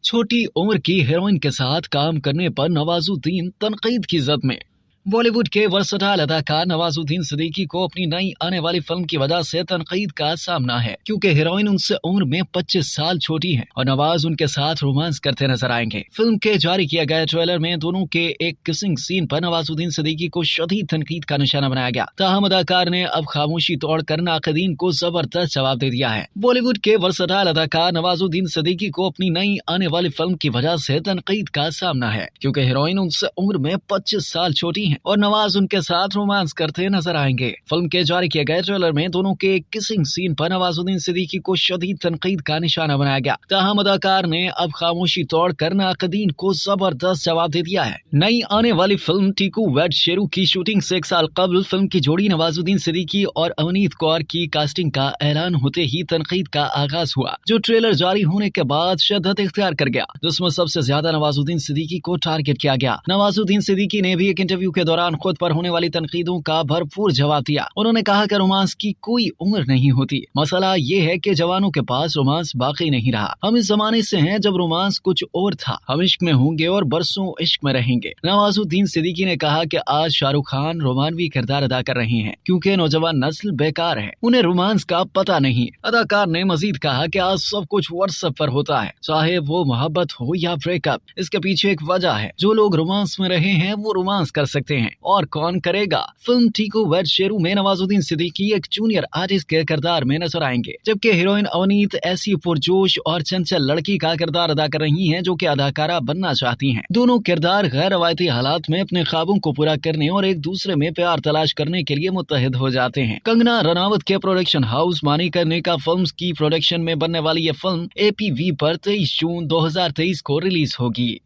छोटी उम्र की हीरोइन के साथ काम करने पर नवाजुद्दीन तनकीद की जद में। बॉलीवुड के वर्सटाइल अदाकार नवाजुद्दीन सिद्दीकी को अपनी नई आने वाली फिल्म की वजह से तनकीद का सामना है, क्योंकि हीरोइन उनसे उम्र में 25 साल छोटी है और नवाज उनके साथ रोमांस करते नजर आएंगे। फिल्म के जारी किया गए ट्रेलर में दोनों के एक किसिंग सीन पर नवाजुद्दीन सिद्दीकी को शदीद तनकीद का निशाना बनाया गया। ताहम अदाकार ने अब खामोशी तोड़कर नाक़दीन को जबरदस्त जवाब दे दिया है। बॉलीवुड के वर्सटाइल अदाकार नवाजुद्दीन सिद्दीकी को अपनी नई आने वाली फिल्म की वजह से तनकीद का सामना है, क्योंकि हीरोइन उनसे उम्र में 25 साल छोटी है और नवाज उनके साथ रोमांस करते नजर आएंगे। फिल्म के जारी किए गए ट्रेलर में दोनों के एक किसिंग सीन पर नवाजुद्दीन सिद्दीकी को शदीद तनकीद का निशाना बनाया गया। ताहम अदाकार ने अब खामोशी तोड़कर नाक़दीन को जबरदस्त जवाब दे दिया है। नई आने वाली फिल्म टीकू वेड शेरू की शूटिंग से 1 साल कबल फिल्म की जोड़ी नवाजुद्दीन सिद्दीकी और अवनीत कौर की कास्टिंग का ऐलान होते ही तनकीद का आगाज हुआ, जो ट्रेलर जारी होने के बाद शिद्दत इख्तियार कर गया, जिसमें सबसे ज्यादा नवाजुद्दीन सिद्दीकी को टारगेट किया गया। नवाजुद्दीन सिद्दीकी ने भी एक इंटरव्यू के दौरान खुद पर होने वाली तनकीदों का भरपूर जवाब दिया। उन्होंने कहा कि रोमांस की कोई उम्र नहीं होती, मसला ये है कि जवानों के पास रोमांस बाकी नहीं रहा। हम इस जमाने से हैं जब रोमांस कुछ और था। हम इश्क में होंगे और बरसों इश्क में रहेंगे। नवाजुद्दीन सिद्दीकी ने कहा कि आज शाहरुख खान रोमानवी किरदार अदा कर रहे हैं, क्योंकि नौजवान नस्ल बेकार है, उन्हें रोमांस का पता नहीं। अदाकार ने मजीद कहा कि आज सब कुछ व्हाट्सएप पर होता है, चाहे वो मोहब्बत हो या ब्रेकअप। इसके पीछे एक वजह है, जो लोग रोमांस में रहे हैं वो रोमांस कर सकते हैं, और कौन करेगा। फिल्म टीकू वेड शेरू में नवाजुद्दीन सिद्दीकी एक जूनियर आर्टिस्ट के किरदार में नजर आएंगे, जबकि हीरोइन अवनीत ऐसी पुरजोश और चंचल लड़की का किरदार अदा कर रही हैं जो कि अदाकारा बनना चाहती हैं। दोनों किरदार गैर रवायती हालात में अपने ख्वाबों को पूरा करने और एक दूसरे में प्यार तलाश करने के लिए मुत्तहिद हो जाते हैं। कंगना रनावत के प्रोडक्शन हाउस मानिका नेका फिल्म्स की प्रोडक्शन में बनने वाली ये फिल्म APV पर 23 जून 2023 को रिलीज होगी।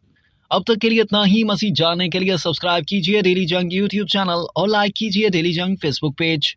अब तक के लिए इतना ही। मज़ीद जानने के लिए सब्सक्राइब कीजिए डेली जंग YouTube चैनल और लाइक कीजिए डेली जंग Facebook पेज।